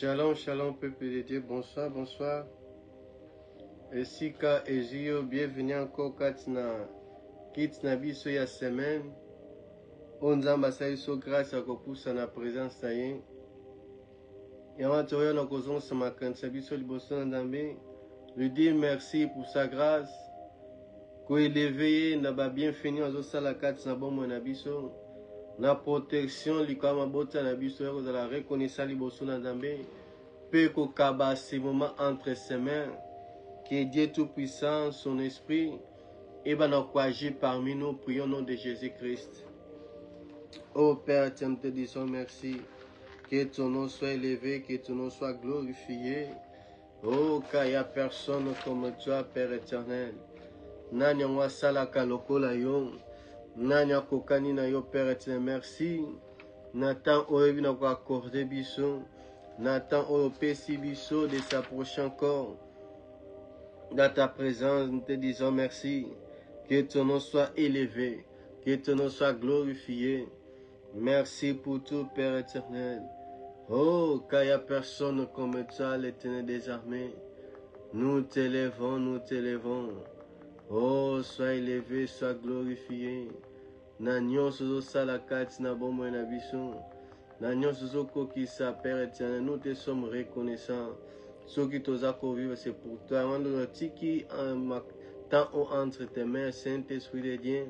Shalom, shalom, peuple de Dieu, bonsoir, bonsoir. Esika Ezio, bienvenue encore Katina Kitina biso ya semaine. Onzamba saiso grâce à kopusa na présence na ye. Yama toyo na kozon sa makanisa biso liboso na Nzambe. Lui dire merci pour sa grâce. Ko élevé na ba bienfini ozo sala katina bomo na biso. Na protection likama bota na biso ya kozala reconnaissant liboso na Nzambe. Peu ko kaba ces moments entre ses mains. Que Dieu Tout-Puissant, son Esprit, et ben agir parmi nous, prions au nom de Jésus-Christ. Oh Père, nous te disons merci. Que ton nom soit élevé, que ton nom soit glorifié. Oh, car il n'y a personne comme toi, Père éternel. Nanya wa salaka lokola yo. Nanya kokani na yo, Père éternel. Merci. Nathan oebi na ko accorder biso. Nathan opesi biso de s'approcher encore. Dans ta présence, nous te disons merci. Que ton nom soit élevé. Que ton nom soit glorifié. Merci pour tout, Père éternel. Oh, car il n'y a personne comme toi, l'Éternel des armées. Nous t'élèvons, nous t'élèvons. Oh, sois élevé, sois glorifié. Nanyon sozo salakati na bomo na biso. Nanyon sozo kokisa, Père éternel. Nous te sommes reconnaissants. Ce qui t'osa vivre, c'est pour toi. Tiki tant entre tes mains, Saint-Esprit de Dieu.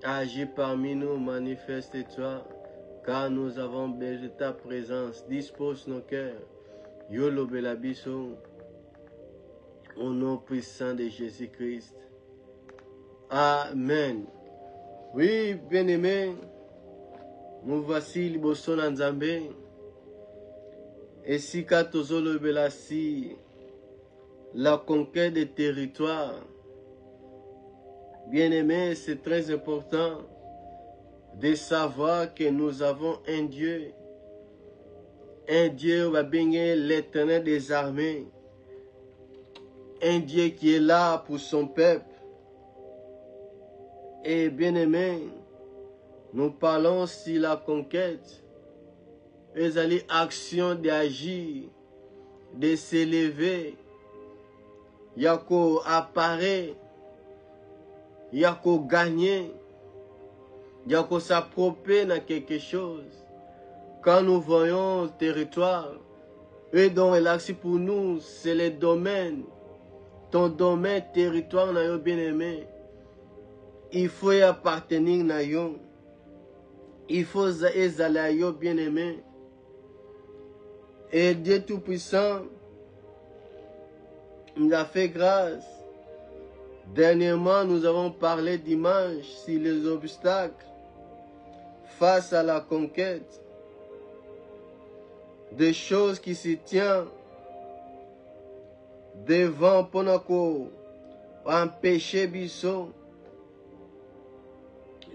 Agis parmi nous, manifeste-toi, car nous avons besoin de ta présence. Dispose nos cœurs. Yolo Belabiso, au nom puissant de Jésus-Christ. Amen. Oui, bien-aimés, nous voici liboso na Nzambe. Et si Katozolo Belasi, la conquête des territoires, bien aimé, c'est très important de savoir que nous avons un Dieu va bénir l'Éternel des armées, un Dieu qui est là pour son peuple. Et bien aimé, nous parlons sur la conquête. Les actions d'agir, de s'élever, yako apparaît, yako gagner, yako s'approprier dans quelque chose. Quand nous voyons le territoire, et donc l'action pour nous, c'est le domaine, ton domaine, territoire, na yo bien aimé. Il faut y appartenir na yo. Il faut y yo bien aimé. Et Dieu Tout-Puissant nous a fait grâce. Dernièrement, nous avons parlé dimanche sur les obstacles face à la conquête. Des choses qui se tiennent devant pour nous empêcher biso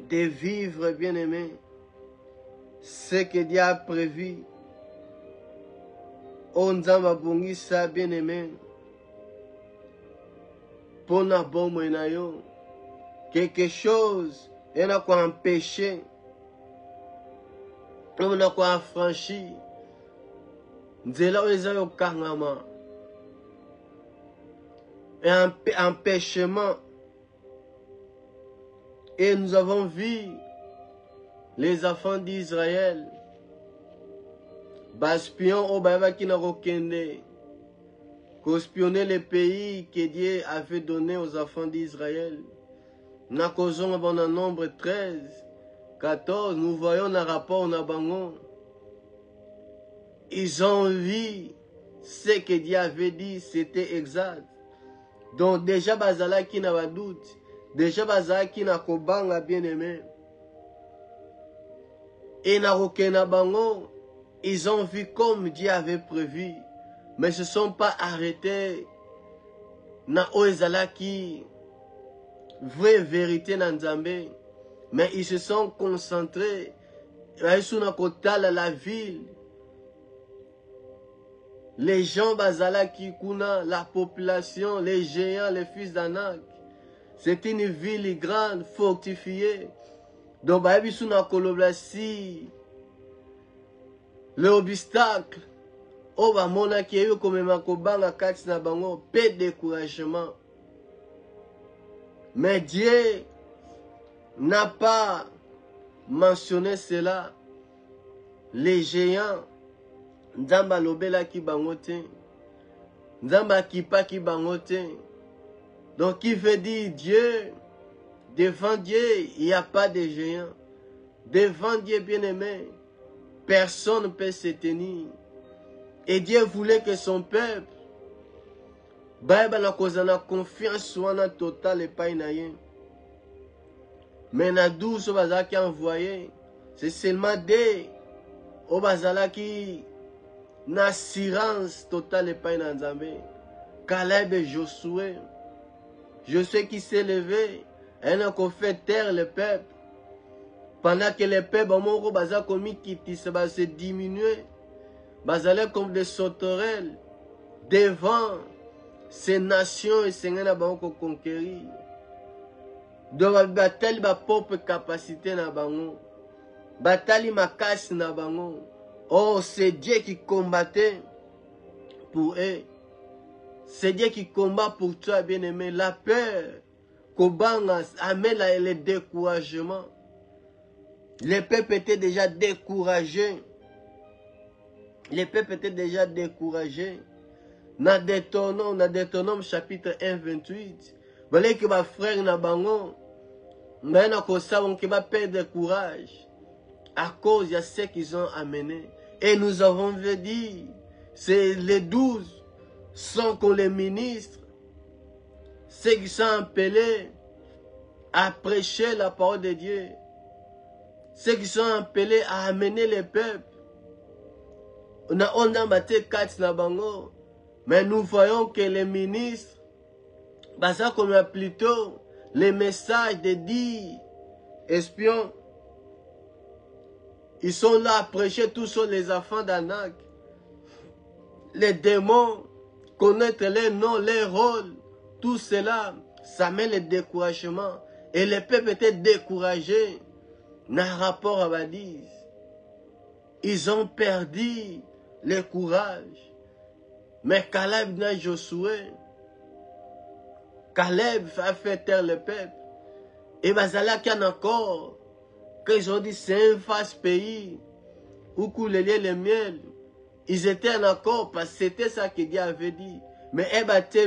de vivre bien aimé. Ce que Dieu a prévu. Onzamba bungisa bien aimé. Pona bomo na yo. Quelque chose et n'a quoi empêcher. On a quoi affranchir. Nzela eza yo kangama. Un empêchement. Et nous avons vu les enfants d'Israël. Baspion au Baba qui n'a aucun espionner les pays que Dieu avait donné aux enfants d'Israël. Nous causons un bon nombre 13, 14, nous voyons un rapport na bango. Ils ont vu ce que Dieu avait dit, c'était exact. Donc déjà bazala qui n'a pas doute, déjà bazala qui n'a kobanga bien aimé. Et na aucun bango. Ils ont vu comme Dieu avait prévu, mais ils ne se sont pas arrêtés. Na oezala qui vraie vérité na Nzambe, mais ils se sont concentrés. Ils na kotala la ville. Les gens bazala qui kuna la population, les géants, les fils d'Anak. C'est une ville grande, fortifiée. Donc babisu na koloblasi. L'obstacle o bamona ki eyo komema kobanga kati na bango pe découragement. Mais Dieu n'a pas mentionné cela. Les géants, Nzamba lobela ki bangote, Nzamba kipa ki bangote. Donc il veut dire Dieu, devant Dieu, il n'y a pas de géants. Devant Dieu bien-aimé, personne ne peut se tenir. Et Dieu voulait que son peuple, Bible na kozana confiance soit totale et pas inaye. Mais na 12 bazala qui envoyé, c'est seulement des au bazala qui na assurance totale et pas inanzambe. Caleb et Josué. Josué qui s'est levé, elle a fait taire le peuple. Pendant que le peuple au bazala commis qui se diminuer, bazala comme des sauterelles devant ces nations et ces gens qui conquérir. Donc, bataille ma propre capacité na bango. Bataille ma casse na bango. Oh, c'est Dieu qui combattait pour eux. C'est Dieu qui combat pour toi, bien-aimé. La peur, Kobanga amène le découragement. Les peuples étaient déjà découragés. Les peuples étaient déjà découragés. Na Deutéronome chapitre 1, 28. Voilà que ma frère na bango. Maintenant qu'on sait qu'on va perdre courage. À cause de ce qu'ils ont amené. Et nous avons dit, c'est les 12 sont comme les ministres. Ceux qui sont appelés à prêcher la parole de Dieu. Ceux qui sont appelés à amener les peuples. On a battu 4 na bango. Mais nous voyons que les ministres, ça comme plutôt les messages de 10 espions, ils sont là à prêcher tous sur les enfants d'Anak. Les démons, connaître les noms, les rôles, tout cela, ça met le découragement. Et les peuples étaient découragés dans rapport à Badis. Ils ont perdu le courage. Mais Caleb n'a Josué. Caleb a fait taire le peuple. Et Bazala qui en encore, quand ils ont dit c'est un vaste pays, où coule le lait et le miel, ils étaient en accord parce que c'était ça que Dieu avait dit. Mais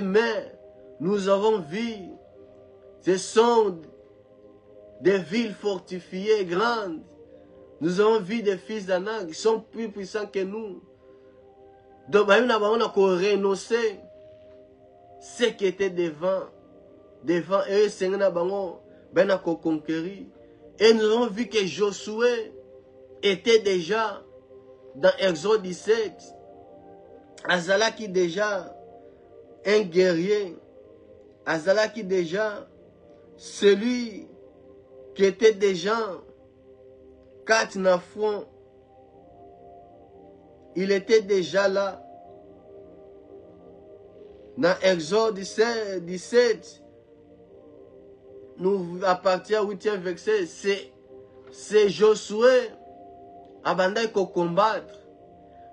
mais nous avons vu, ce sont des villes fortifiées, grandes. Nous avons vu des fils d'Anak qui sont plus puissants que nous. Donc, on a renoncé ce qui était devant eux, c'est qu'on conquérir. Et nous avons vu que Josué était déjà dans Exode 17. Azala qui déjà un guerrier. Azala qui déjà celui qui était déjà 4 na front. Il était déjà là. Dans Exode 17, nous, à partir du 8e verset, c'est Josué abandonné qu'on combattre.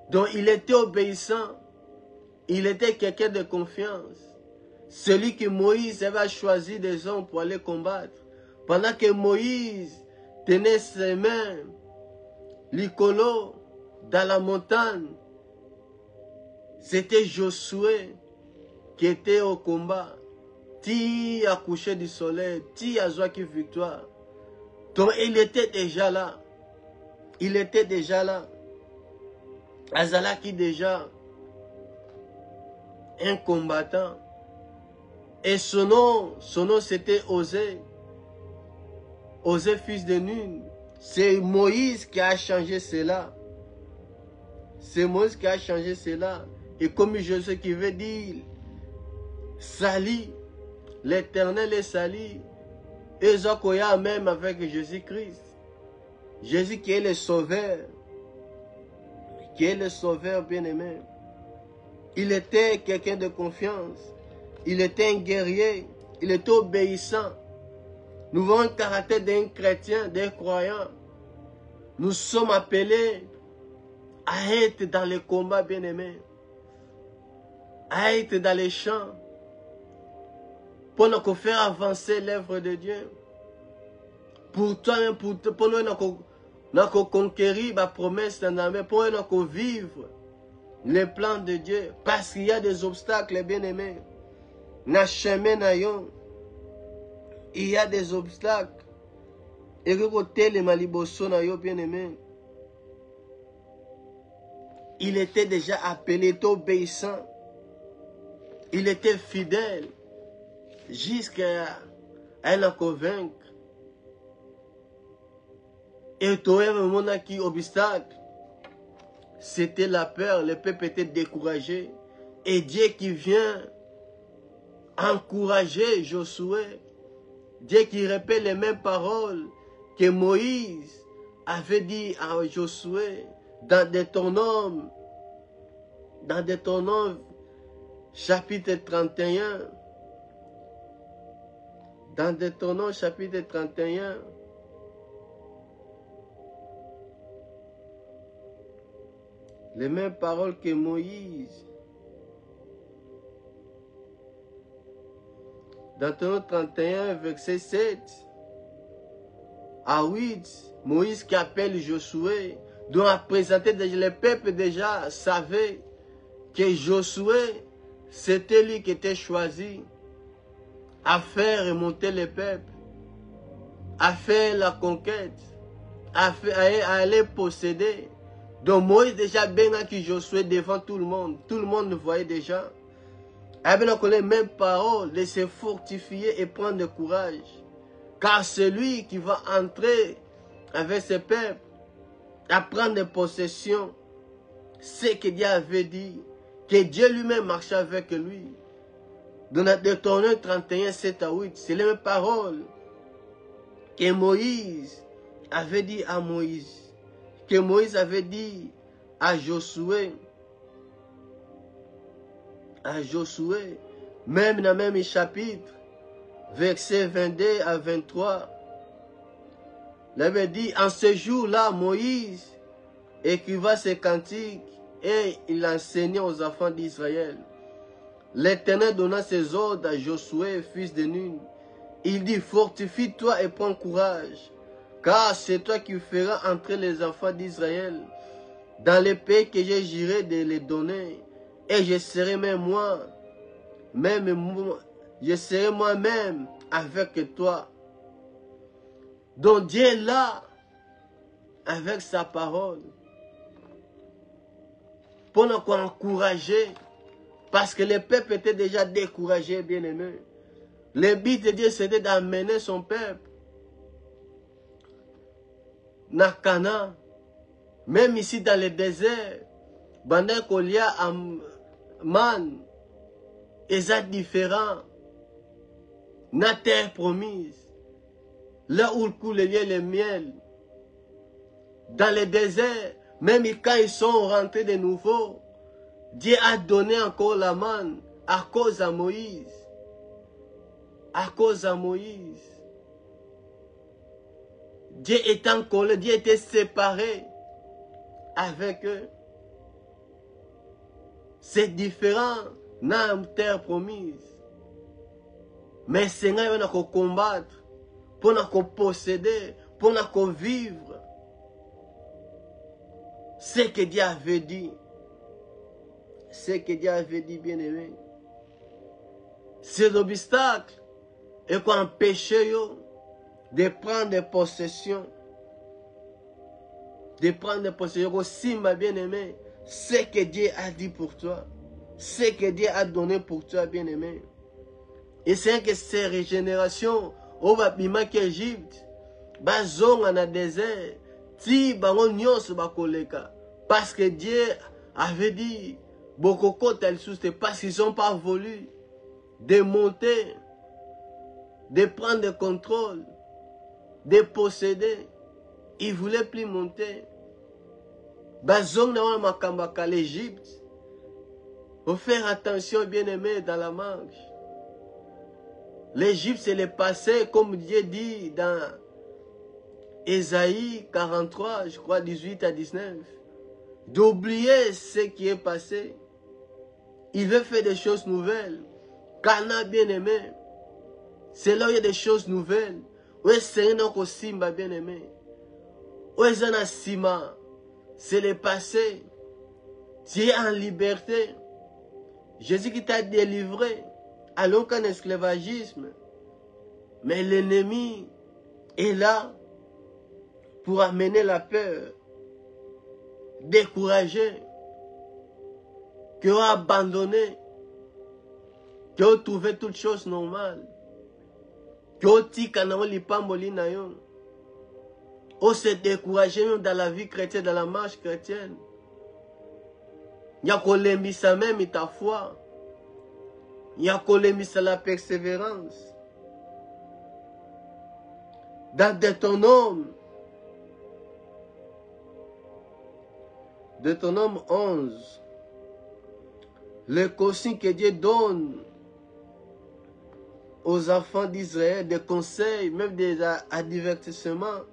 Donc il était obéissant. Il était quelqu'un de confiance. Celui que Moïse avait choisi des hommes pour aller combattre. Pendant que Moïse tenait ses mains, l'icolo, dans la montagne, c'était Josué qui était au combat. Ti à coucher du soleil, ti à joie qui victoire. Donc il était déjà là. Il était déjà là. Azala qui déjà un combattant. Et son nom c'était Osée. Osée fils de Nun. C'est Moïse qui a changé cela. C'est Moïse qui a changé cela. Et comme Josué qui veut dire, sali, l'Éternel est sali. Et Zokoya même avec Jésus-Christ. Jésus qui est le sauveur. Qui est le sauveur bien-aimé. Il était quelqu'un de confiance. Il était un guerrier. Il était obéissant. Nous voyons le caractère d'un chrétien, d'un croyant. Nous sommes appelés à être dans les combats, bien-aimés, à être dans les champs, pour nous faire avancer l'œuvre de Dieu. Pour toi, pour nous conquérir la promesse, pour nous vivre le plan de Dieu. Parce qu'il y a des obstacles, bien-aimés. Dans le chemin, il y a des obstacles. Et que côté les malibosso, bien-aimés, il était déjà appelé, il était obéissant. Il était fidèle jusqu'à nous convaincre. Et tout le monde qui obstacle, c'était la peur, le peuple était découragé. Et Dieu qui vient encourager Josué, Dieu qui répète les mêmes paroles que Moïse avait dit à Josué dans Deutéronome, chapitre 31. Dans Deutéronome, chapitre 31. Les mêmes paroles que Moïse. Dans Deutéronome 31, verset 7 à 8, Moïse qui appelle Josué, dont a présenté le peuple déjà savait que Josué, c'était lui qui était choisi à faire remonter le peuple, à faire la conquête, à aller posséder. Donc Moïse déjà bien qui Josué devant tout le monde le voyait déjà. Il a les mêmes paroles de se fortifier et prendre de courage. Car celui qui va entrer avec ce peuple, à prendre possession, ce que Dieu avait dit, que Dieu lui-même marchait avec lui. Dans Deutéronome 31, 7 à 8, c'est les mêmes paroles que Moïse avait dit à Moïse, que Moïse avait dit à Josué, même dans le même chapitre, versets 22 à 23, il avait dit, en ce jour-là, Moïse écrivait ses cantiques et il enseignait aux enfants d'Israël. L'Éternel donna ses ordres à Josué, fils de Nun. Il dit, fortifie-toi et prends courage, car c'est toi qui feras entrer les enfants d'Israël dans le pays que je jurerai de les donner. Et je serai je serai moi-même avec toi. Donc Dieu est là, avec sa parole, pour nous encourager, parce que le peuple était déjà découragé, bien aimé. Le but de Dieu, c'était d'amener son peuple dans Canaan, même ici dans le désert, pendant qu'il y a un man, ils sont différents, dans la terre promise, là où coule le lait et le miel, dans le désert, même quand ils sont rentrés de nouveau, Dieu a donné encore la manne à cause de Moïse. À cause de Moïse. Dieu était en colère, Dieu était séparé avec eux. C'est différent dans la terre promise. Mais Seigneur va nous combattre, pour nous posséder, pour nous vivre. Ce que Dieu avait dit. Ce que Dieu avait dit, bien aimé. C'est l'obstacle et qu'on empêche de prendre possession. De prendre possession aussi, ma bien-aimé. Ce que Dieu a dit pour toi. Ce que Dieu a donné pour toi, bien-aimé. Et c'est que ces régénérations, au bâtiment qu'Égypte, bazong en a désert, ti bangon nyos bakoleka. Parce que Dieu avait dit, Bokoko tel sous, parce qu'ils n'ont pas voulu de monter, de prendre le contrôle, de posséder. Ils ne voulaient plus monter. Bazong na makambaka l'Égypte. Faut faire attention, bien-aimé, dans la marche. L'Égypte, c'est le passé, comme Dieu dit dans Ésaïe 43, je crois, 18 à 19. d'oublier ce qui est passé. Il veut faire des choses nouvelles. Cana bien-aimé, c'est là où il y a des choses nouvelles. Où est-ce que Simba bien-aimé? Où est-ce que Sima? C'est le passé. Tu es en liberté. Jésus qui t'a délivré. Alors qu'un esclavagisme. Mais l'ennemi est là pour amener la peur, décourager, qui ont abandonné, qui ont trouvé toutes choses normales, qui ont dit qu'on a l'ipamboli na yo, on s'est découragé même dans la vie chrétienne, dans la marche chrétienne. Il y a qu'on l'aimissa même ta foi, il y a qu'on l'aimissa la persévérance. Dans Deutéronome 11, le consigne que Dieu donne aux enfants d'Israël, des conseils, même des avertissements,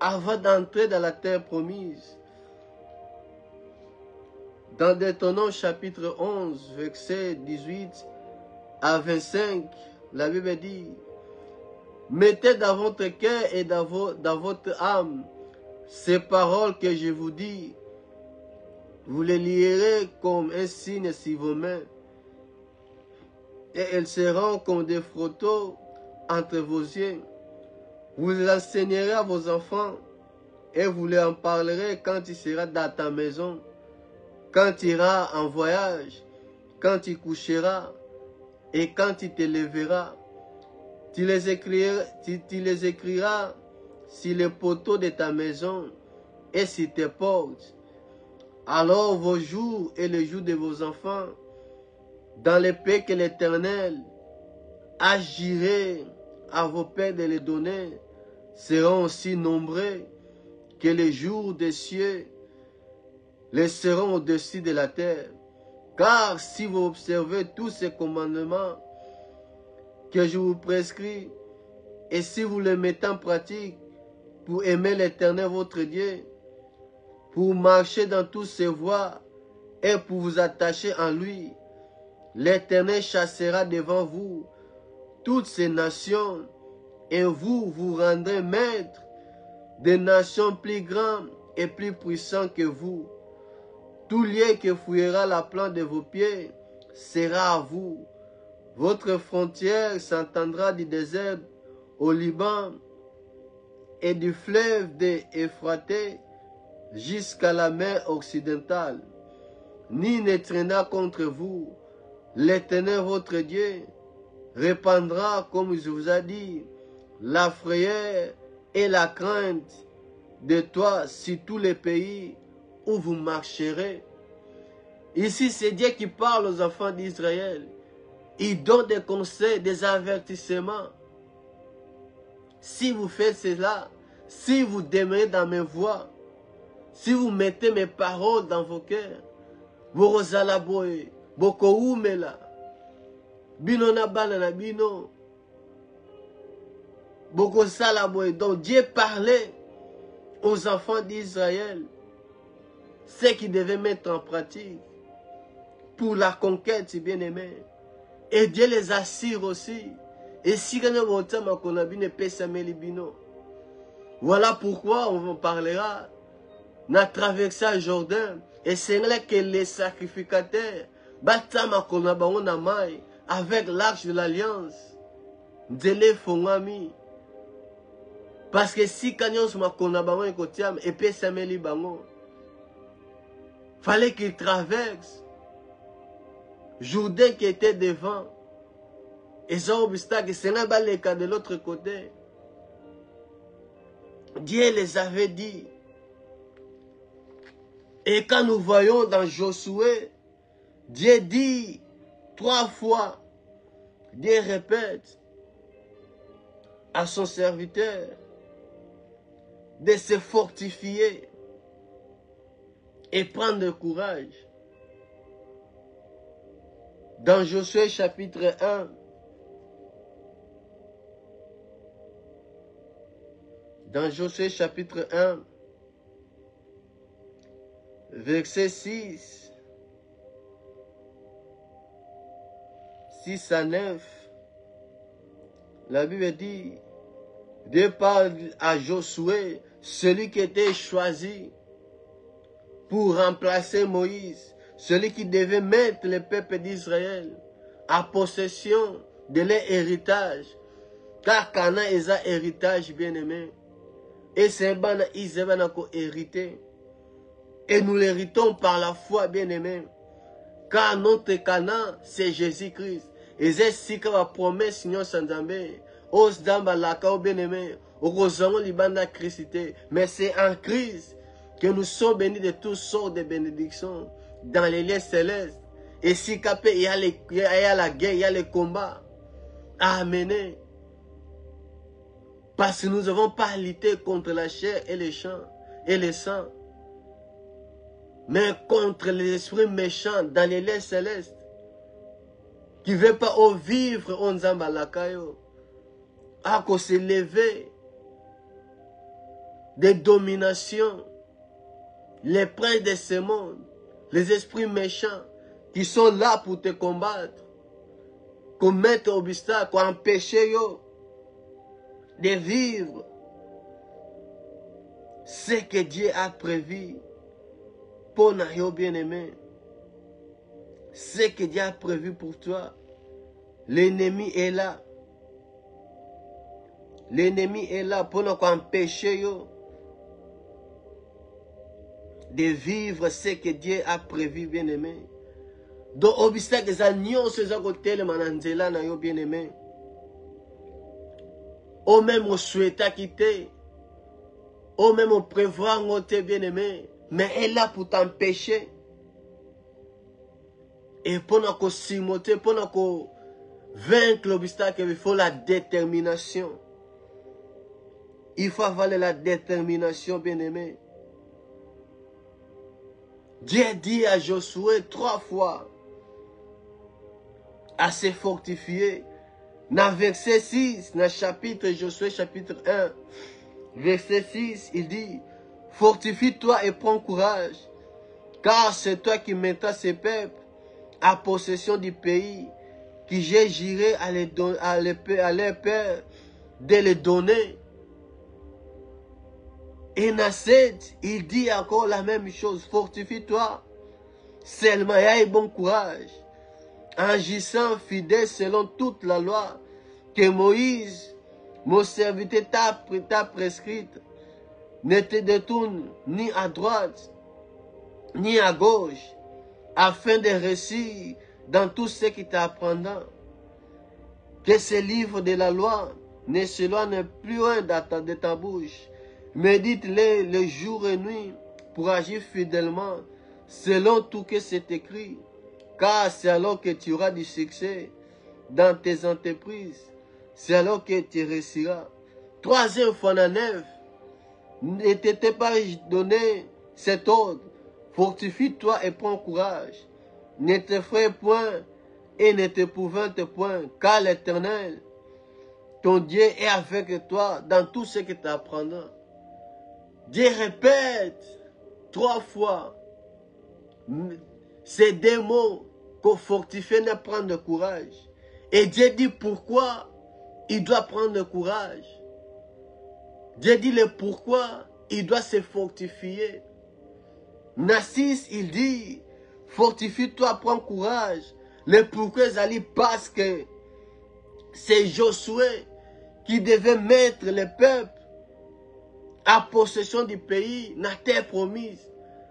avant d'entrer dans la terre promise. Dans Deutéronome chapitre 11, versets 18 à 25, la Bible dit: mettez dans votre cœur et dans votre âme ces paroles que je vous dis. Vous les lierez comme un signe sur vos mains, et elles seront comme des photos entre vos yeux. Vous les enseignerez à vos enfants, et vous leur en parlerez quand il sera dans ta maison, quand tu iras en voyage, quand tu coucheras, et quand tu te lèveras. Tu les écriras sur les poteaux de ta maison et sur tes portes. Alors vos jours et les jours de vos enfants, dans les pays que l'Éternel agirait à vos pères de les donner, seront aussi nombreux que les jours des cieux les seront au-dessus de la terre. Car si vous observez tous ces commandements que je vous prescris, et si vous les mettez en pratique pour aimer l'Éternel votre Dieu, pour marcher dans toutes ses voies et pour vous attacher en lui, l'Éternel chassera devant vous toutes ces nations, et vous vous rendrez maître des nations plus grandes et plus puissantes que vous. Tout lieu que fouillera la plante de vos pieds sera à vous. Votre frontière s'entendra du désert au Liban et du fleuve d'Ephraté jusqu'à la mer occidentale. Ni ne traînera contre vous. L'Éternel votre Dieu répandra, comme je vous ai dit, la frayeur et la crainte de toi sur tous les pays où vous marcherez. Ici, c'est Dieu qui parle aux enfants d'Israël. Il donne des conseils, des avertissements. Si vous faites cela, si vous demeurez dans mes voies, si vous mettez mes paroles dans vos cœurs, vous allez bokoumela, bino na bana na bino, boko salaboye. Donc Dieu parlait aux enfants d'Israël ce qu'ils devaient mettre en pratique pour la conquête, bien-aimé. Et Dieu les assure aussi. Et si voilà pourquoi on en parlera. On a traversé le Jourdain. Et c'est là que les sacrificateurs avec l'arche de l'alliance. Parce que si fallait qu'il traverse Jourdain qui était devant. Et son obstacle, c'est là les cas de l'autre côté. Dieu les avait dit. Et quand nous voyons dans Josué, Dieu dit 3 fois, Dieu répète à son serviteur de se fortifier et prendre le courage. Dans Josué chapitre 1, dans Josué chapitre 1, verset 6. 6 à 9. La Bible dit, Dieu parle à Josué, celui qui était choisi pour remplacer Moïse, celui qui devait mettre le peuple d'Israël en possession de leur héritage. Car Canaan est un héritage bien-aimé. Et c'est un ban Israël qui a hérité. Et nous l'héritons par la foi, bien-aimé. Car notre Canaan, c'est Jésus-Christ. Et c'est ce que la promesse, Seigneur Sandambe, os damba la kao bien-aimé, au rosamo libanda Christé. Mais c'est en Christ que nous sommes bénis de toutes sortes de bénédictions dans les lieux célestes. Et si capé, il y a la guerre, il y a les combats à amener. Parce que nous n'avons pas lutté contre la chair et les champs et les sangs, mais contre les esprits méchants dans les lieux célestes, qui ne veulent pas vivre en Zambalakayo, à cause s'élever des dominations, les princes de ce monde, les esprits méchants, qui sont là pour te combattre, pour mettre obstacle, pour empêcher yo de vivre ce que Dieu a prévu pour nous, bien-aimé. Ce que Dieu a prévu pour toi. L'ennemi est là. L'ennemi est là pour nous empêcher de vivre ce que Dieu a prévu, bien-aimé. Donc, obstacle, les agneaux, ces côtés, les mananzela, bien-aimé. Ou même on souhaite quitter. Ou même on prévoit monter, bien-aimé. Mais elle est là pour t'empêcher. Et pour nous surmonter, pour nous vaincre l'obstacle, il faut la détermination. Il faut avoir la détermination, bien-aimé. Dieu dit à Josué 3 fois à se fortifier. Dans verset 6, dans chapitre Josué chapitre 1, verset 6, il dit, fortifie-toi et prends courage, car c'est toi qui mettras ces peuples à possession du pays, que j'ai juré à leur père de les donner. Et dans 7, il dit encore la même chose, fortifie-toi, seulement aie bon courage, en agissant fidèle selon toute la loi que Moïse, mon serviteur, t'a prescrite. Ne te détourne ni à droite, ni à gauche, afin de réussir dans tout ce qui t'apprendra. Que ce livre de la loi ne s'éloigne plus loin de ta bouche. Médite-les le jour et nuit pour agir fidèlement selon tout ce que c'est écrit. Car c'est alors que tu auras du succès dans tes entreprises. C'est alors que tu réussiras. Troisième fois dans 9, ne t'était pas donné cet ordre. Fortifie-toi et prends courage. Ne t'effraie point et ne t'épouvante point, car l'Éternel, ton Dieu, est avec toi dans tout ce que tu apprendras. Dieu répète 3 fois ces 2 mots qu'on fortifie et prendre courage. Et Dieu dit pourquoi il doit prendre courage. Dieu dit le pourquoi il doit se fortifier. Nassis, il dit, fortifie-toi, prends courage. Le pourquoi Zali, parce que c'est Josué qui devait mettre le peuple à possession du pays, la terre promise.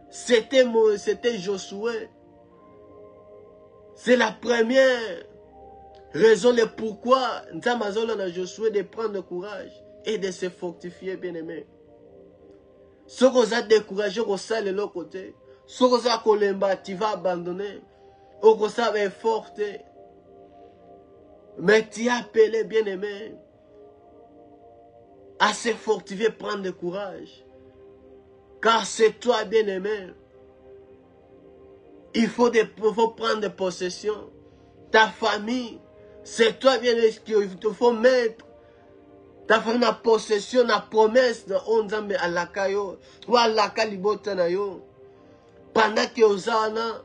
C'était Josué. C'est la première raison, le pourquoi Nzamazolo a Josué de prendre courage et de se fortifier, bien-aimé. Si vous êtes découragé, vous allez de l'autre côté. Si vous êtes kolemba, tu vas abandonner. Ou vous êtes forte. Mais tu es appelé, bien-aimé, à se fortifier, prendre courage. Car c'est toi, bien-aimé. Il faut prendre possession. Ta famille, c'est toi, bien-aimé, qu'il te faut mettre. Ta famille a possession, la promesse de Onzambe à l'akayo, ou à l'akalibote na yo. pendant que Osana,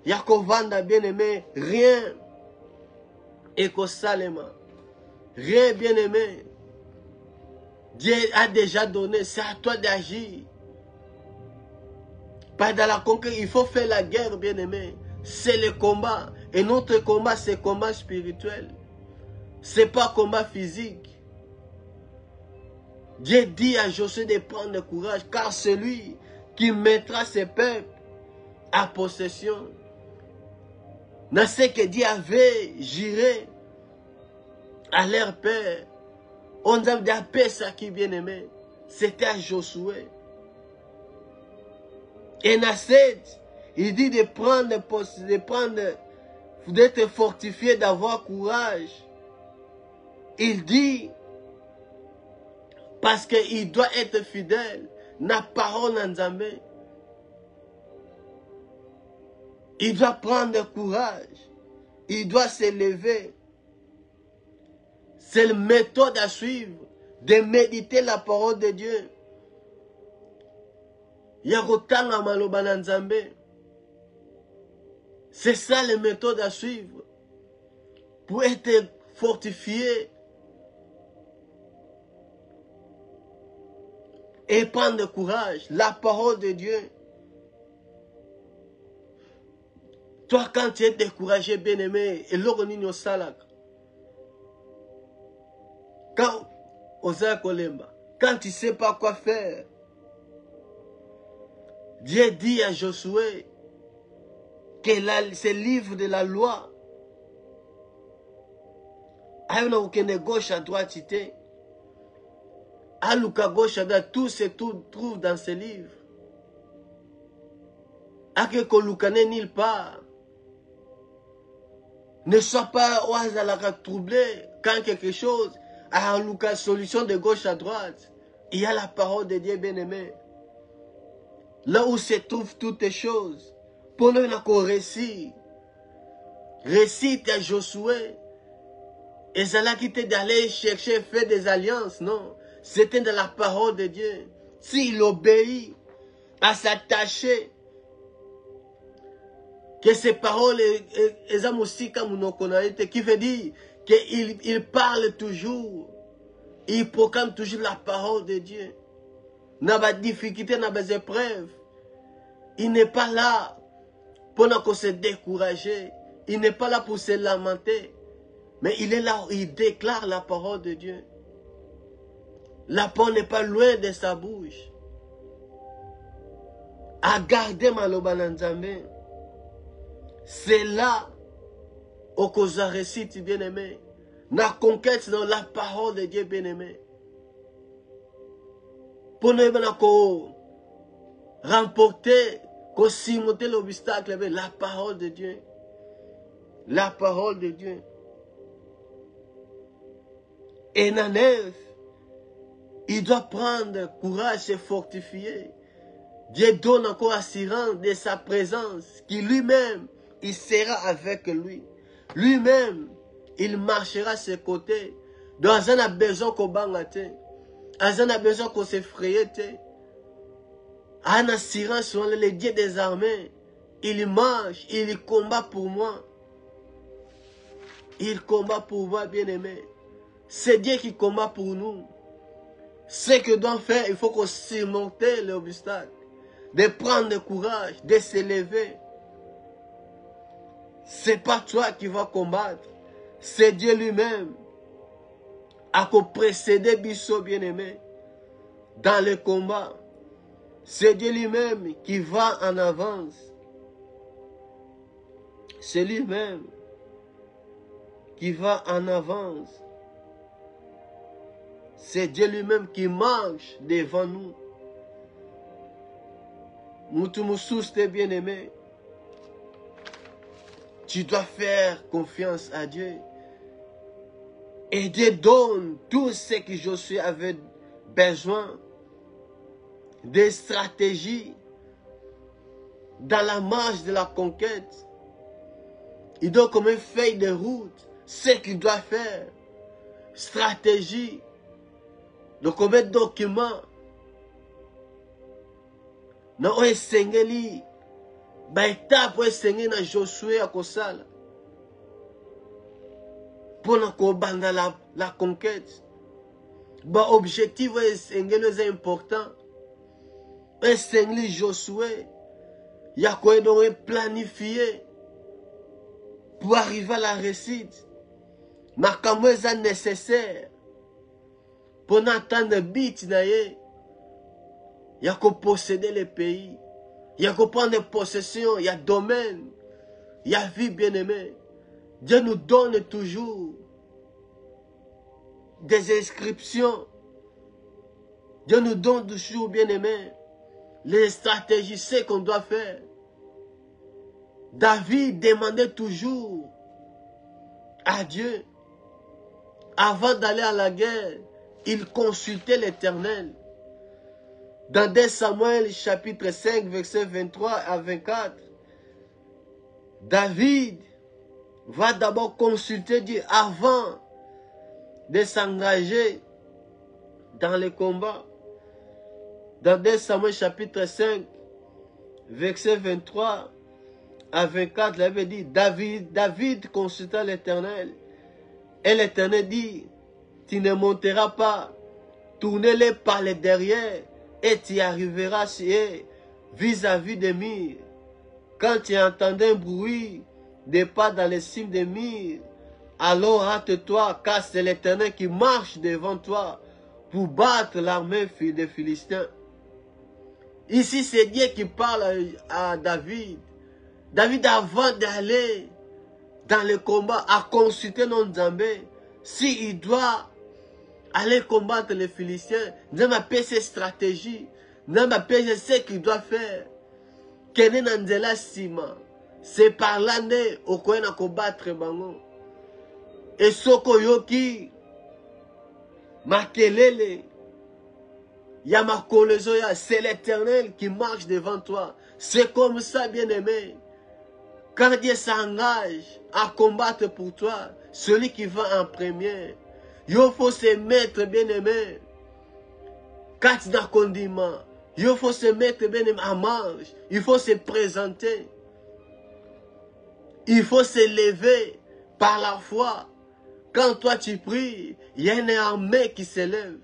Yakovanda bien-aimé, rien et Salema. Rien bien-aimé. Dieu a déjà donné, c'est à toi d'agir. Pas dans la conquête, il faut faire la guerre, bien-aimé. C'est le combat. Et notre combat, c'est combat spirituel. C'est pas combat physique. Dieu dit à Josué de prendre courage, car celui qui mettra ses peuples à possession, dans ce que Dieu avait juré à leur père, on a appelé ça qui bien-aimé, c'était à Josué. Et Nasset, il dit d'être fortifié, d'avoir courage. Il dit, parce qu'il doit être fidèle, na parole en Nzambe. Il doit prendre courage. Il doit s'élever. C'est la méthode à suivre, de méditer la parole de Dieu. Yarotanga maloba na Nzambe. C'est ça la méthode à suivre. Pour être fortifié. Et prendre courage. La parole de Dieu. Toi, quand tu es découragé, bien-aimé, et l'oronino salak. Quand tu ne sais pas quoi faire, Dieu dit à Josué que ce livre de la loi, il y a aucune gauche à droite, à gauche à droite, tout se trouve dans ce livre. À que Kolukane nulle part. Ne sois pas au hasard troublé quand quelque chose a une solution de gauche à droite. Il y a la parole de Dieu bien-aimé. Là où se trouvent toutes les choses. Pour nous, on récit. Récite à Josué. Et ça l'a quitté d'aller chercher, faire des alliances. Non. C'était de la parole de Dieu. S'il obéit à s'attacher, que ces paroles, qui veut dire qu'il parle toujours, il proclame toujours la parole de Dieu. N'a pas de difficulté, n'a pas d'épreuve. Il n'est pas là pour se décourager. Il n'est pas là pour se lamenter. Mais il est là où il déclare la parole de Dieu. La parole n'est pas loin de sa bouche. À garder Maloba Nzambe. C'est là où Kosa récite bien-aimé. La conquête dans la parole de Dieu bien-aimé. Pour nous remporter, surmonter l'obstacle, la parole de Dieu. La parole de Dieu. Et Nanev, il doit prendre courage, se fortifier. Dieu donne encore assurance de sa présence, qui lui-même, il sera avec lui. Lui-même, il marchera à ses côtés. Donc, il a besoin qu'on bangate. Il a besoin qu'on s'effraie. Il a une assurance sur le Dieu des armées. Il marche, il combat pour moi. Il combat pour moi, bien-aimé. C'est Dieu qui combat pour nous. Ce que doit faire, il faut qu'on surmonte l'obstacle. De prendre le courage, de s'élever. C'est pas toi qui vas combattre. C'est Dieu lui-même. A précédé Bissot bien-aimé. Dans le combat. C'est Dieu lui-même qui va en avance. C'est lui-même qui va en avance. C'est Dieu lui-même qui marche devant nous. Moutoumoussous, t'es bien-aimé. Tu dois faire confiance à Dieu. Et Dieu donne tout ce que Josué avait besoin. Des stratégies dans la marche de la conquête. Il donne comme une feuille de route ce qu'il doit faire. Stratégie. Donc combien de documents. Non, Sengeli, ba étape esengeli na Josué akosala mpona kobanda la conquête. Ba objectif esengeli eza important. Esengeli Josué ya koyeba planifier pour arriver à la réussite. Makambo eza nécessaire pour n'atteindre but na ye. Il y a qu'à posséder le pays. Il y a qu'à prendre possession. Il y a domaine. Il y a vie bien-aimée. Dieu nous donne toujours des inscriptions. Dieu nous donne toujours bien-aimés les stratégies, ce qu'on doit faire. David demandait toujours à Dieu. Avant d'aller à la guerre, il consultait l'Éternel. Dans 2 Samuel chapitre 5, versets 23 à 24, David va d'abord consulter Dieu avant de s'engager dans le combat. Dans 2 Samuel chapitre 5, versets 23 à 24, il avait dit, David consulta l'Éternel. Et l'Éternel dit, tu ne monteras pas, tournez-les par le derrière, et tu arriveras vis-à-vis des murs. Quand tu entendais un bruit de pas dans les cimes des murs, alors hâte-toi, car c'est l'Éternel qui marche devant toi pour battre l'armée des Philistins. Ici, c'est Dieu qui parle à David. David, avant d'aller dans le combat, a consulté non Nzambé. S'il doit aller combattre les Philistins, Nzambé a ses stratégies, Nzambé a ce qu'il doit faire. Kene Nanzela Sima, c'est par l'année au coin à combattre Bango. Et Soko Yoki, Makelele, Yamakolezoya, c'est l'Éternel qui marche devant toi. C'est comme ça, bien-aimé. Quand Dieu s'engage à combattre pour toi, celui qui va en premier, il faut se mettre bien-aimé. Quand tu as condiment, il faut se mettre bien-aimé en marche. Il faut se présenter. Il faut se lever par la foi. Quand toi tu pries, il y a une armée qui s'élève.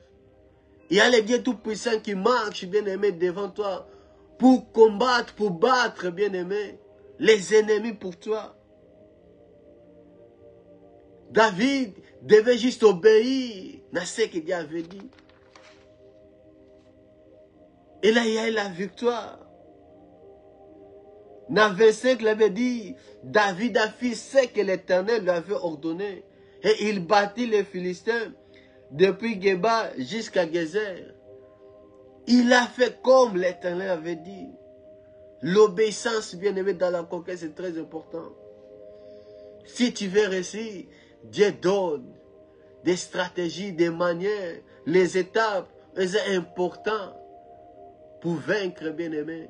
Il y a le Dieu Tout-Puissant qui marche, bien-aimé, devant toi pour combattre, pour battre, bien-aimé, les ennemis pour toi. David devait juste obéir à ce que Dieu avait dit. Et là, il y a eu la victoire. Dans 25, il avait dit, David a fait ce que l'Éternel lui avait ordonné. Et il battit les Philistins depuis Geba jusqu'à Gézer. Il a fait comme l'Éternel avait dit. L'obéissance, bien aimé, dans la conquête, c'est très important. Si tu veux réussir, Dieu donne des stratégies, des manières, les étapes, c'est important pour vaincre, bien aimé.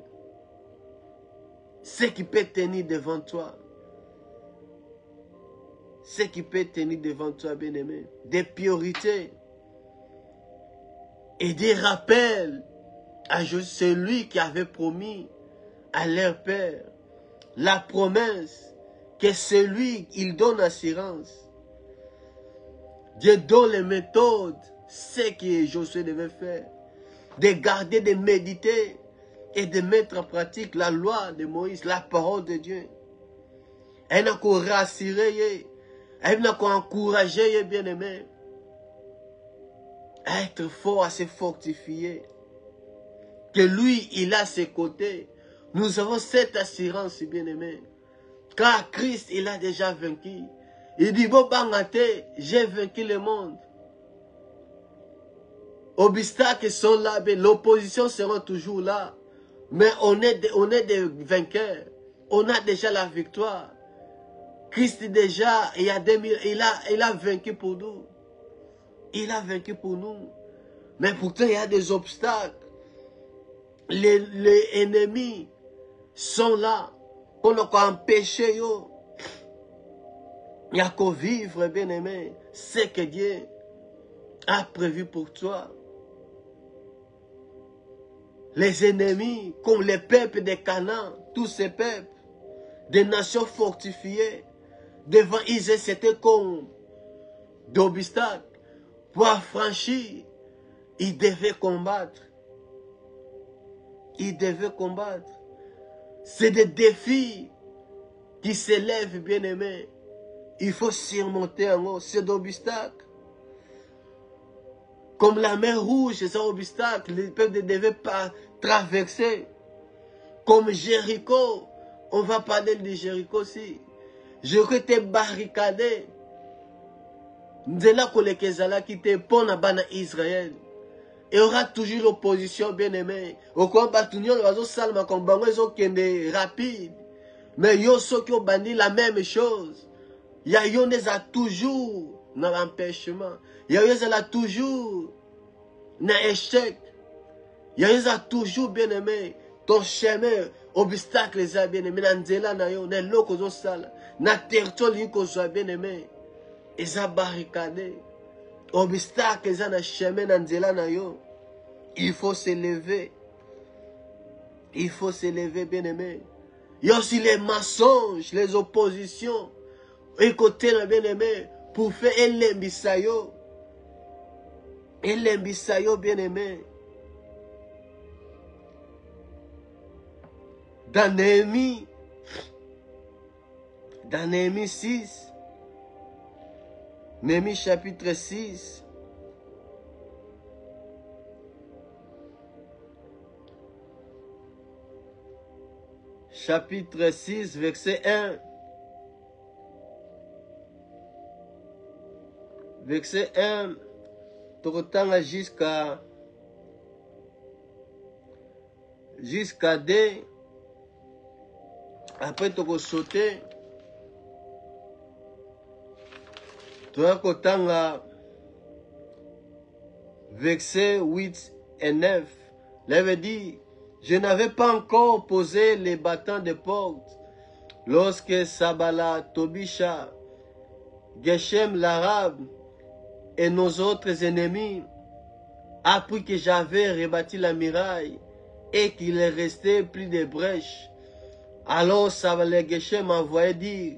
Ce qui peut tenir devant toi. Ce qui peut tenir devant toi, bien aimé. Des priorités. Et des rappels à celui qui avait promis à leur père la promesse que celui, il donne assurance. Dieu donne les méthodes, ce que Josué devait faire. De garder, de méditer et de mettre en pratique la loi de Moïse, la parole de Dieu. Elle n'a qu'à rassurer, elle n'a qu'à encourager, bien-aimé, à être fort, à se fortifier. Que lui, il a à ses côtés. Nous avons cette assurance, bien-aimé. Car Christ, il a déjà vaincu. Il dit, bon, bangate, j'ai vaincu le monde. Obstacles sont là, l'opposition sera toujours là. Mais on est des vainqueurs. On a déjà la victoire. Christ déjà, il a vaincu pour nous. Il a vaincu pour nous. Mais pourtant, il y a des obstacles. Les ennemis sont là. On a empêché yo. Il y a qu'à vivre, bien aimé, ce que Dieu a prévu pour toi. les ennemis, comme les peuples de Canaan, tous ces peuples, des nations fortifiées, devant Israël, c'était comme d'obstacles. Pour affranchir, ils devaient combattre. Ils devaient combattre. C'est des défis qui s'élèvent, bien-aimés. Il faut surmonter en haut ces obstacles. Comme la mer Rouge, c'est un obstacle, les peuples ne devaient pas traverser. Comme Jéricho, on va parler de Jéricho aussi. Jéricho était barricadé. Nzela kolekezala qui était pour na bana Israël. Il y aura toujours l'opposition, bien-aimé. Au combat, tout le monde va salma comme bango, ils ont kende rapide. Mais yo ceux qui ont banni la même chose. Il y a yon a toujours dans l'empêchement. Il y a toujours dans l'échec. Il y a toujours, bien-aimé, ton chemin, obstacle, les bien-aimé, dans nzela na yo, dans l'eau qu'on sala, dans territoire qu'on soit bien-aimé. Ils ont barricadé. Obstacle, ils ont dans chemin, dans nzela na yo. Il faut s'élever. Il faut s'élever, bien-aimé. Il y a aussi les mensonges, les oppositions. Écoutez, bien-aimé, pour faire un lembisayo. Un lembisayo, bien-aimé. Dans Néhémie 6, Néhémie chapitre 6, chapitre 6, verset 1. Verset 1, jusqu'à 2. Après, tu vas sauter. Tu vas verset 8 et 9. Là, veut dire, je n'avais pas encore posé les battants de porte lorsque Sabala, Tobisha, Geshem l'Arabe et nos autres ennemis appris que j'avais rebâti la muraille et qu'il est resté plus de brèches. Alors Sabala Geshem m'a envoyé dire,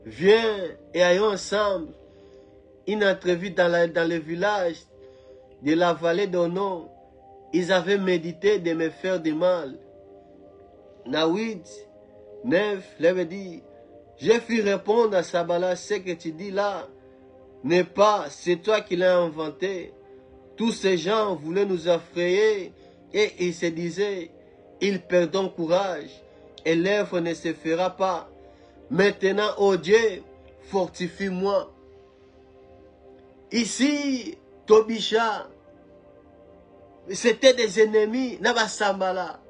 viens et allons ensemble. Une entrevue dans le village de la vallée d'Onon. Ils avaient médité de me faire du mal. Nawid 9, l'avait dit, j'ai pu répondre à Sabala, ce que tu dis là n'est pas, c'est toi qui l'as inventé. Tous ces gens voulaient nous effrayer et ils se disaient, ils perdront courage et l'œuvre ne se fera pas. Maintenant, ô Dieu, fortifie-moi. Ici, Tobisha, c'était des ennemis, Naba Sambala.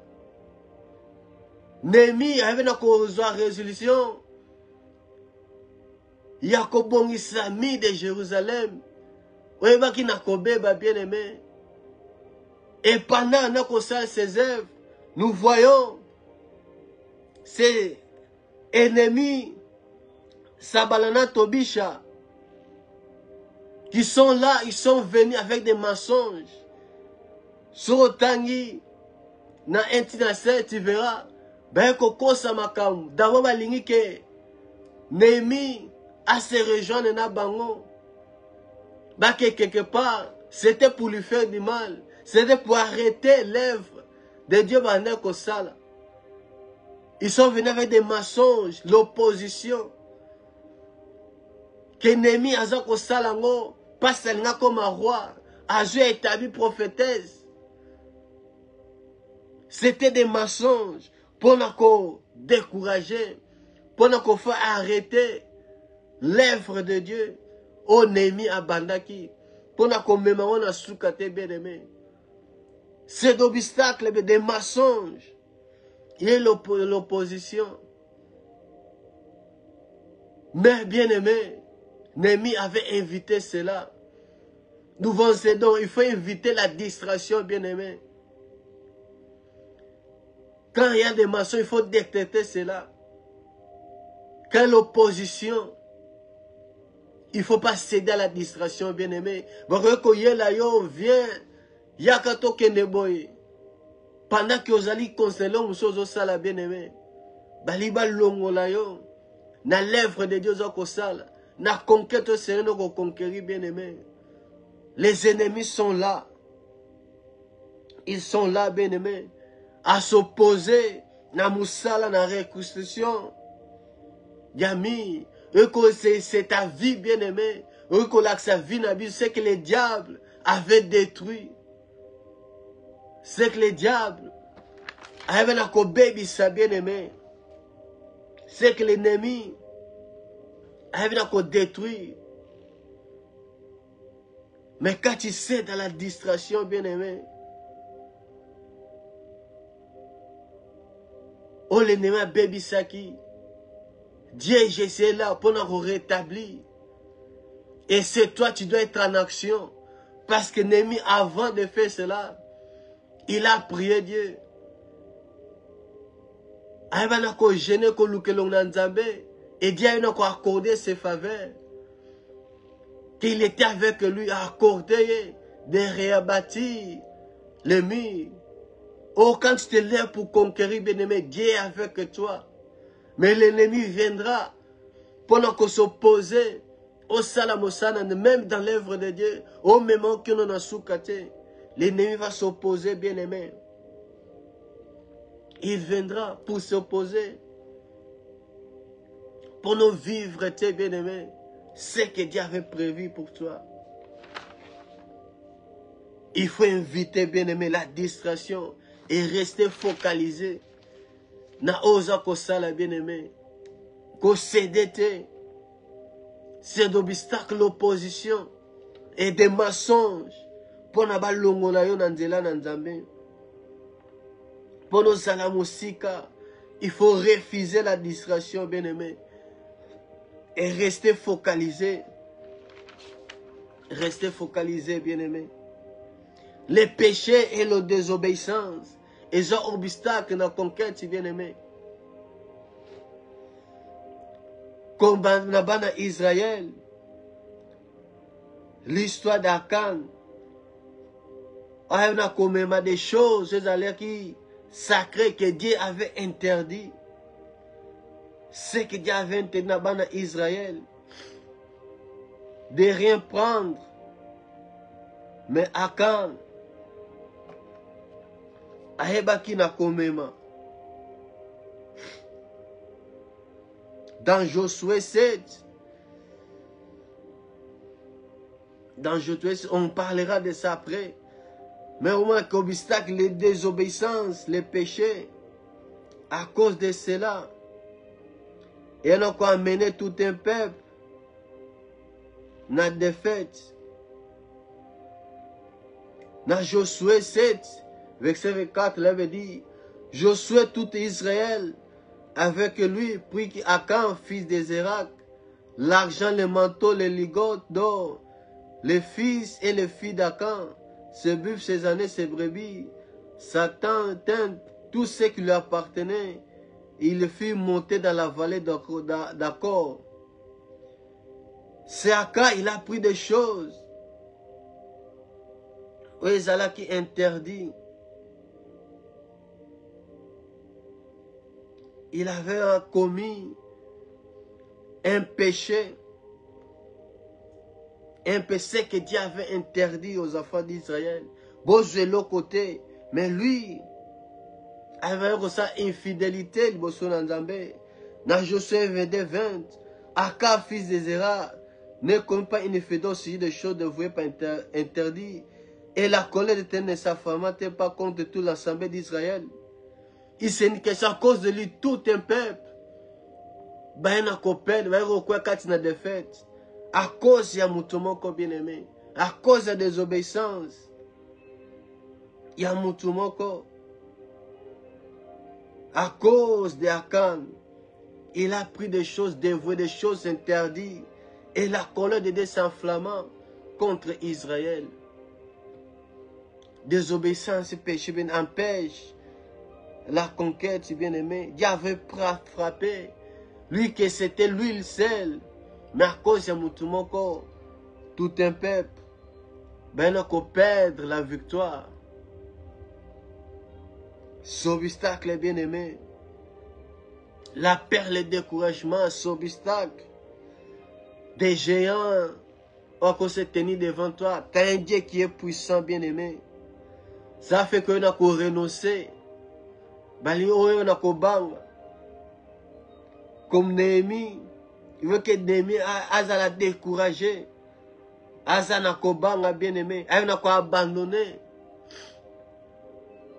Néhémie avait une résolution. Yakobon Islami de Jérusalem. Ouéba qui n'a qu'obéba bien aimé. Et pendant notre salle ses œuvres, nous voyons ces ennemis, Sabalana Tobisha, qui sont là, ils sont venus avec des mensonges. Sur Tangi, na intinase, tu verras, ben koko samakam, d'abord balingi ke Néhémie à se rejoindre na bango. Bah que quelque part, c'était pour lui faire du mal. C'était pour arrêter l'œuvre de Dieu Bané Kosala. Ils sont venus avec des mensonges, l'opposition. Que Néhémie a Kosala ngo, pas seulement comme un roi, a joué établi prophétesse. C'était des mensonges pour nous décourager, pour nous faire arrêter l'œuvre de Dieu. Oh Néhémie Abandaki, pour nous commémorer na soukate bien aimé. C'est d'obstacles, des mensonges. Il y a l'opposition. Mais bien aimé, Néhémie avait invité cela. Nous venons donc, il faut éviter la distraction, bien aimé. Quand il y a des mensonges, il faut détecter cela. Quand l'opposition, il ne faut pas céder à la distraction, bien aimé. Viens, Yakato Kendeboy. pendant que vous allez consoler aux sala bien-aimé, baliba longola yo, na l'œuvre de Dieu au sala, na conquête au Seigneur au conquérir bien-aimé. Les ennemis sont là. Ils sont là, bien-aimé, à s'opposer na moussala, na reconstruction. Yami, c'est ta vie, bien-aimé. Sa vie, c'est que le diable avait détruit. C'est que le diable avait bien-aimé. C'est que l'ennemi avait détruit. Mais quand tu sais dans la distraction, bien-aimé, oh l'ennemi a baby saki. Dieu, j'essaie là pour nous rétablir. Et c'est toi, tu dois être en action. Parce que l'ennemi, avant de faire cela, il a prié Dieu. Et Dieu a accordé ses faveurs. Qu'il était avec lui, a accordé de réabattre le mur. Oh, quand tu te lèves pour conquérir, bien-aimé, Dieu est avec toi. Mais l'ennemi viendra pendant qu'on s'oppose au salamosana, même dans l'œuvre de Dieu, au moment que nous avons soukaté, l'ennemi va s'opposer, bien-aimé. Il viendra pour s'opposer, pour nous vivre, bien-aimé, ce que Dieu avait prévu pour toi. Il faut inviter, bien-aimé, la distraction et rester focalisé. Na osa kosala bien-aimé. Ko cédete. C'est d'obstacles, l'opposition et des mensonges. Pour na ba longola yo nanzela nanzambe. Pour nos salamosika, il faut refuser la distraction, bien-aimé. Et rester focalisé. Rester focalisé, bien-aimé. Les péchés et la désobéissance. Et les obstacles dans la conquête, bien-aimé. Comme dans Israël, l'histoire d'Akan, on a des choses qui sacrées que Dieu avait interdit. Ce que Dieu avait interdit dans Israël, de rien prendre. Mais Akan, Ahebaki na komema. Dans Josué 7, on parlera de ça après. Mais au moins qu'obstacle, les désobéissances, les péchés, à cause de cela, et on a amené tout un peuple dans la défaite. Dans Josué 7, verset 4, il avait dit, Josué tout Israël avec lui, puis Akan, fils de Zérak, l'argent, les manteaux, les ligotes d'or, les fils et les filles d'Akan, ses buffles, ses années, ses brebis, Satan tint tout ce qui lui appartenait, il le fit monter dans la vallée d'Akkor. C'est Akan, il a pris des choses. Oui, Zala qui interdit. Il avait commis un péché que Dieu avait interdit aux enfants d'Israël. Bon, de l'autre côté, mais lui avait sa infidélité, dans Josué 20, Akab, fils de Zéra, ne commet pas une infidélité de choses dévouées par interdit. Et la colère de l'Éternel ne s'affamait pas contre toute l'assemblée d'Israël. Il s'est dit que c'est à cause de lui, tout un peuple. À cause de Moutoumoko bien-aimé. À cause de la désobéissance. Il y a Moutoumoko. À cause de Akan. Il a pris des choses dévouées, des choses interdites. Et la colère de Dieu s'enflammant contre Israël. Désobéissance et péché empêche la conquête, bien-aimé. Dieu avait frappé. Lui que c'était lui le seul. Mais à cause de Moutoumoko, tout un peuple, ben on perdre la victoire. cet obstacle, bien-aimé. La peur, le découragement, cet obstacle. Des géants ont se tenir devant toi. Tu as un Dieu qui est puissant, bien-aimé. Ça fait que nous avons renoncé. Comme Néhémie, il veut que Néhémie a découragé. Asa n'a pas bien-aimé. Il n'a pas abandonné.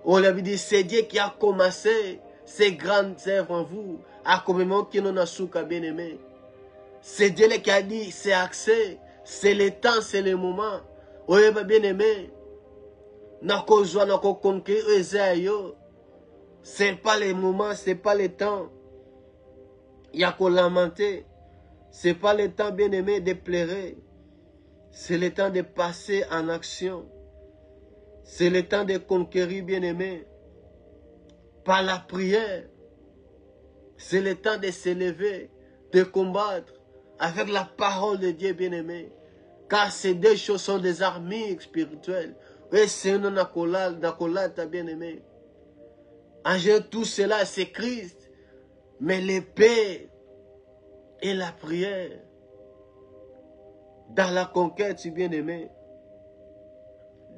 On lui a dit, c'est Dieu qui a commencé ces grandes œuvres en vous. À comment qui n'en a souka bien-aimé. C'est Dieu qui a dit, c'est accès. C'est le temps, c'est le moment. Oui, bien-aimé. N'a pas joie, n'a pas conquérir. C'est pas le moment, c'est pas le temps. Il y a qu'à lamenter. C'est pas le temps, bien-aimé, de pleurer. C'est le temps de passer en action. C'est le temps de conquérir, bien-aimé. Par la prière. C'est le temps de s'élever, de combattre avec la parole de Dieu, bien-aimé. Car ces deux choses sont des armées spirituelles. Et c'est un accolade, bien-aimé. En général, tout cela, c'est Christ. Mais l'épée et la prière, dans la conquête, bien-aimé,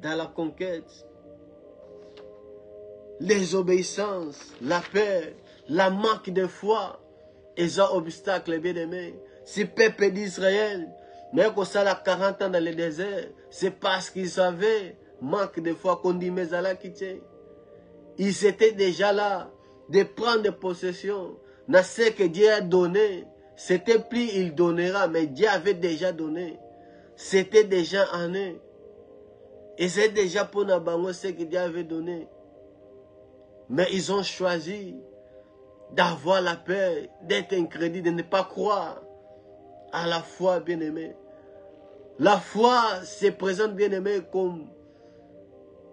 dans la conquête, les obéissances, la peur, la manque de foi, et ça obstacle, bien-aimé. Si peuple d'Israël, même qu'on ça a 40 ans dans le désert, c'est parce qu'ils avaient manque de foi qu'on dit mais à la quitter. Ils étaient déjà là de prendre possession de ce que Dieu a donné. C'était plus il donnera, mais Dieu avait déjà donné. C'était déjà en eux. Et c'est déjà pour Nabango ce que Dieu avait donné. Mais ils ont choisi d'avoir la peur, d'être incrédule, de ne pas croire à la foi, bien-aimé. La foi se présente, bien-aimé, comme...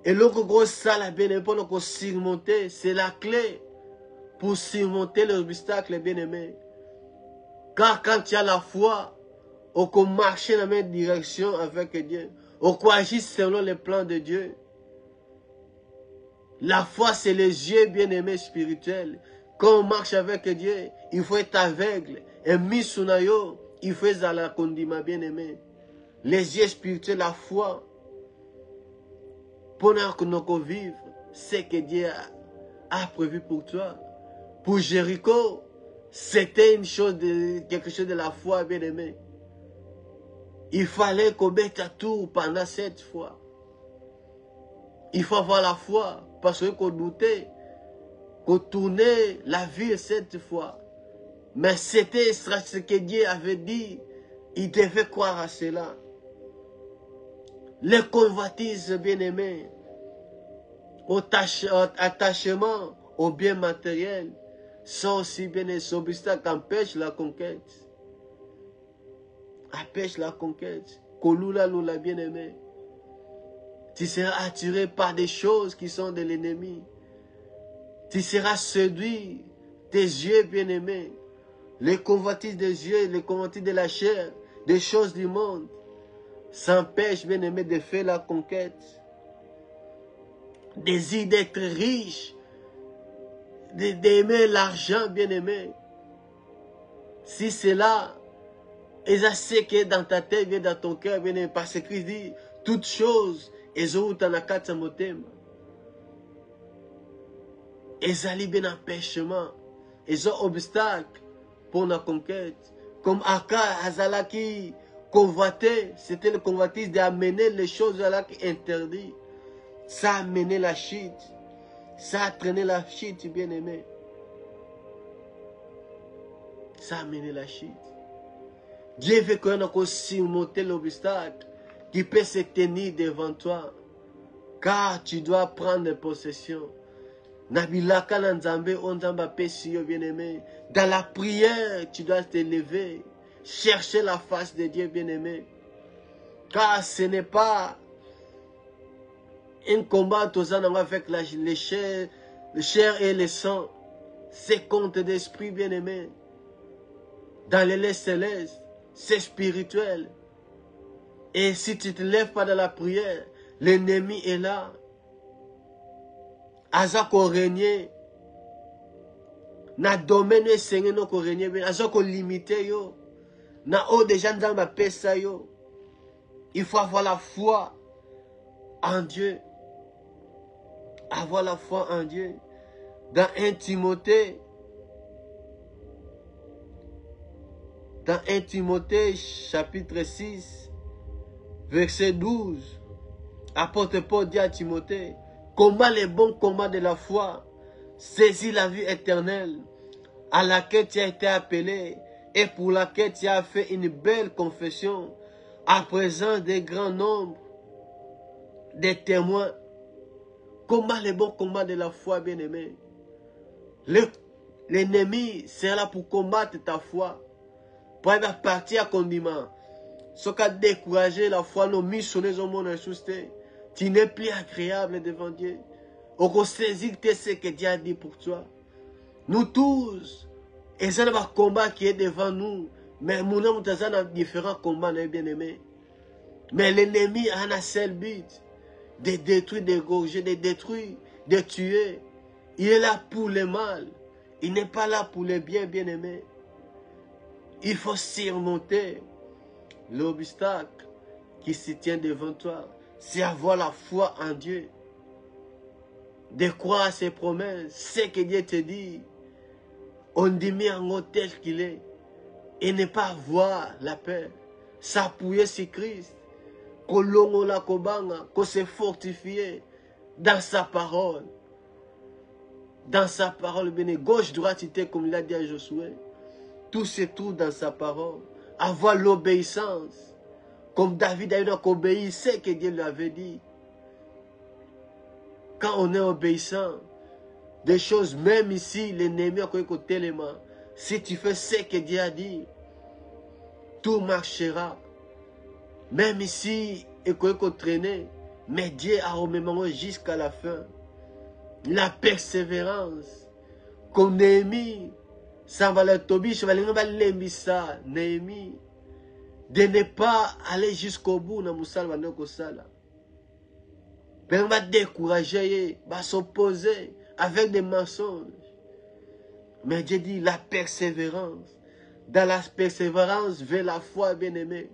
Et le gros salle, bien-aimé, pour nous surmonter, c'est la clé pour surmonter les obstacles, bien-aimé. Car quand tu as la foi, on peut marcher dans la même direction avec Dieu. On peut agir selon les plans de Dieu. La foi, c'est les yeux, bien-aimés, spirituels. Quand on marche avec Dieu, il faut être aveugle. Et mis sous nayo, il faut être à la condima, bien-aimé. Les yeux spirituels, la foi. Pendant que nous vivons, c'est que Dieu a prévu pour toi. Pour Jéricho, c'était quelque chose de la foi, bien-aimé. Il fallait qu'on mette à tour pendant 7 fois. Il faut avoir la foi, parce qu'on doutait, qu'on tournait la ville 7 fois. Mais c'était ce que Dieu avait dit. Il devait croire à cela. Les convoitises, bien-aimés, attachement aux biens matériels, sont aussi bien des obstacles qui empêchent la conquête. Empêchent la conquête. Kolula lula, bien-aimé. Tu seras attiré par des choses qui sont de l'ennemi. Tu seras séduit. Tes yeux, bien-aimés. Les convoitises des yeux, les convoitises de la chair, des choses du monde, s'empêchent, bien-aimé, de faire la conquête. Désir d'être riche, d'aimer l'argent, bien-aimé. Si c'est là, et ça c'est que dans ta tête, bien dans ton cœur, bien-aimé, parce que Christ dit, toutes choses, elles ont un akatsa motema. Elles allaient bien empêchement, elles ont obstacle pour la conquête. Comme Aka Azalaki convoitait, c'était le convoitise d'amener les choses là qui interdites. Ça a amené la chute. Ça a traîné la chute, bien-aimé. Ça a amené la chute. Dieu veut qu'on ait surmonté l'obstacle qui peut se tenir devant toi. Car tu dois prendre possession. Nabilaka Nzambe Onzamba Pesio, bien-aimé. Dans la prière, tu dois te lever. Chercher la face de Dieu, bien-aimé. Car ce n'est pas un combat avec les chairs et le sang. C'est contre d'esprit, bien-aimé. Dans les lieux célestes, c'est spirituel. Et si tu ne te lèves pas dans la prière, l'ennemi est là. aza ko régner na domaine esengeli no ko régner bien, aza ko limiter yo na o déjà nzambe apesa yo. Il faut avoir la foi en Dieu. Avoir la foi en Dieu. Dans 1 Timothée, chapitre 6, verset 12, apôtre Paul dit à Timothée, combat les bons combats de la foi, saisis la vie éternelle, à laquelle tu as été appelé et pour laquelle tu as fait une belle confession, à présent des grands nombres de témoins. Combat les bons combats de la foi, bien-aimé. L'ennemi sera là pour combattre ta foi. Pour être parti à condiment. Ce qui a découragé la foi, nos missionnaires au monde insusté. Tu n'es plus agréable devant Dieu. On peut saisir ce que Dieu a dit pour toi. Nous tous, et c'est un combat qui est devant nous. Mais nous avons différents combats, bien-aimés. Mais l'ennemi a un seul but. De détruire, d'égorger, de détruire, de tuer. Il est là pour le mal. Il n'est pas là pour le bien, bien-aimé. Il faut surmonter l'obstacle qui se tient devant toi. C'est avoir la foi en Dieu. De croire à ses promesses. Ce que Dieu te dit. On dit mis en haut tel qu'il est. Et ne pas avoir la paix. S'appuyer sur Christ. Qu'on se fortifier dans sa parole. Dans sa parole, bien, gauche, droite, comme il a dit à Josué. Tout se trouve dans sa parole. Avoir l'obéissance. Comme David a obéi, c'est ce que Dieu lui avait dit. Quand on est obéissant, des choses, même ici, l'ennemi a côté les mains. Si tu fais ce que Dieu a dit, tout marchera. Même ici, il faut traîner. Mais Dieu a remémoré jusqu'à la fin. La persévérance. Comme Néhémie, ça va le tobi, ça va l'embissa, Néhémie. De ne pas aller jusqu'au bout dans Moussal Vanokosala. On va décourager, va s'opposer avec des mensonges. Mais Dieu dit la persévérance. Dans la persévérance vers la foi, bien-aimé.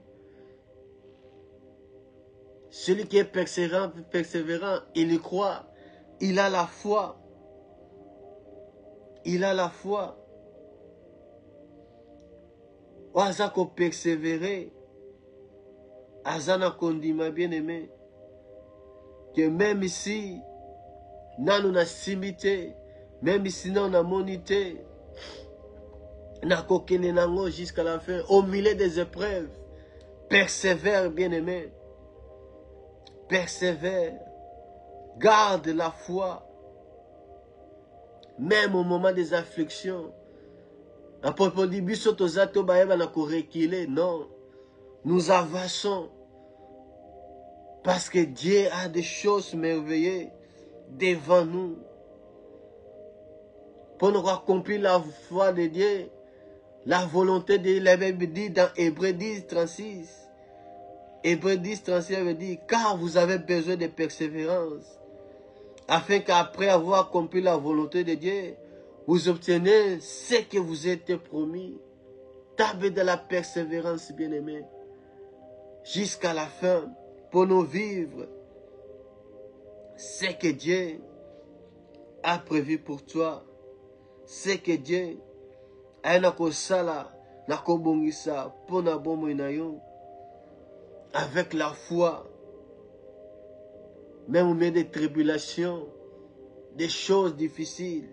Celui qui est persévérant, il y croit. Il a la foi. Il a la foi. Oaza ko persévérer. Azana kondima bien-aimé. Que même ici, nous na simité, même ici, nous na monité, na kokene nango jusqu'à la fin, au milieu des épreuves, persévère, bien-aimé. Persévère. Garde la foi. Même au moment des afflictions. Apôtre dit, non. Nous avançons. Parce que Dieu a des choses merveilleuses devant nous. Pour nous accomplir la foi de Dieu, la volonté de Dieu, la Bible dit dans Hébreux 10, 36. Hébreux 10, 36 veut dire, car vous avez besoin de persévérance, afin qu'après avoir accompli la volonté de Dieu, vous obtenez ce que vous êtes promis. Tabez de la persévérance, bien-aimé, jusqu'à la fin, pour nous vivre ce que Dieu a prévu pour toi, ce que Dieu a nakosala, nakobongisa, pour na bomo inayo, avec la foi, même au milieu des tribulations, des choses difficiles,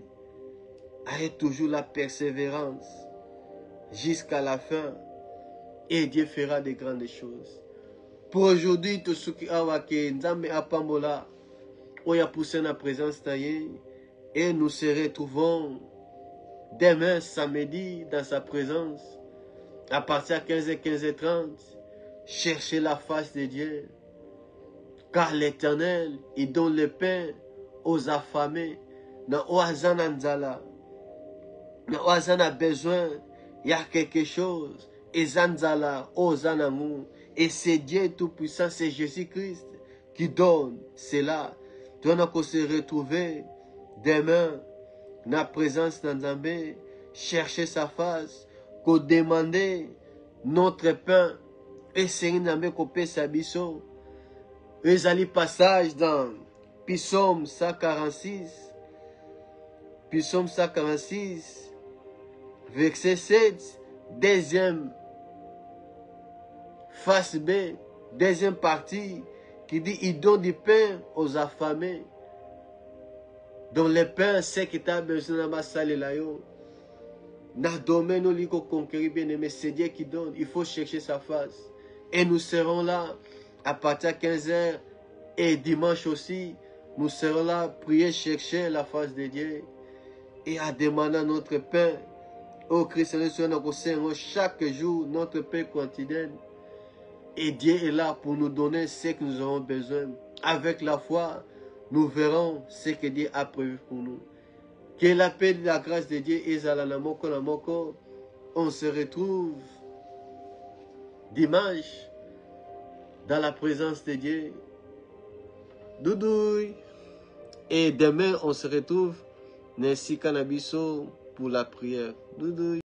avec toujours la persévérance jusqu'à la fin, et Dieu fera de grandes choses. Pour aujourd'hui, tout ce qui a waké, Nzambe apambola, oya poussé na présence taillée, et nous se retrouvons demain samedi dans sa présence, à partir de 15h, 15h30, chercher la face de Dieu. Car l'Éternel, il donne le pain aux affamés. Dans Oazana Nzala. Dans Oazana besoin, il y a quelque chose. Et Zanzala, Ozanamu. Et c'est Dieu Tout-Puissant, c'est Jésus-Christ qui donne cela. Tu vas se retrouver demain, na présence d'Anzambé, chercher sa face, qu'on demander notre pain, et Seigneur Nzambe kopé sabiso. Les alliés passage dans Psaume 146, Psaume 146, verset 7, deuxième face B, deuxième partie, qui dit, il donne du pain aux affamés. Donc le pain, c'est que tu as besoin de saler là. Dans le domaine où il faut conquérir bien aimé, c'est Dieu qui donne. Il faut chercher sa face. Et nous serons là à partir de 15h et dimanche aussi. Nous serons là, prier, chercher la face de Dieu et à demander notre pain. Au Christ, nous chaque jour notre pain quotidien. Et Dieu est là pour nous donner ce que nous avons besoin. Avec la foi, nous verrons ce que Dieu a prévu pour nous. Que la paix et la grâce de Dieu est à la moko. On se retrouve dimanche dans la présence de Dieu. Doudouille. Et demain, on se retrouve Nessi Cannabiso pour la prière. Doudouille.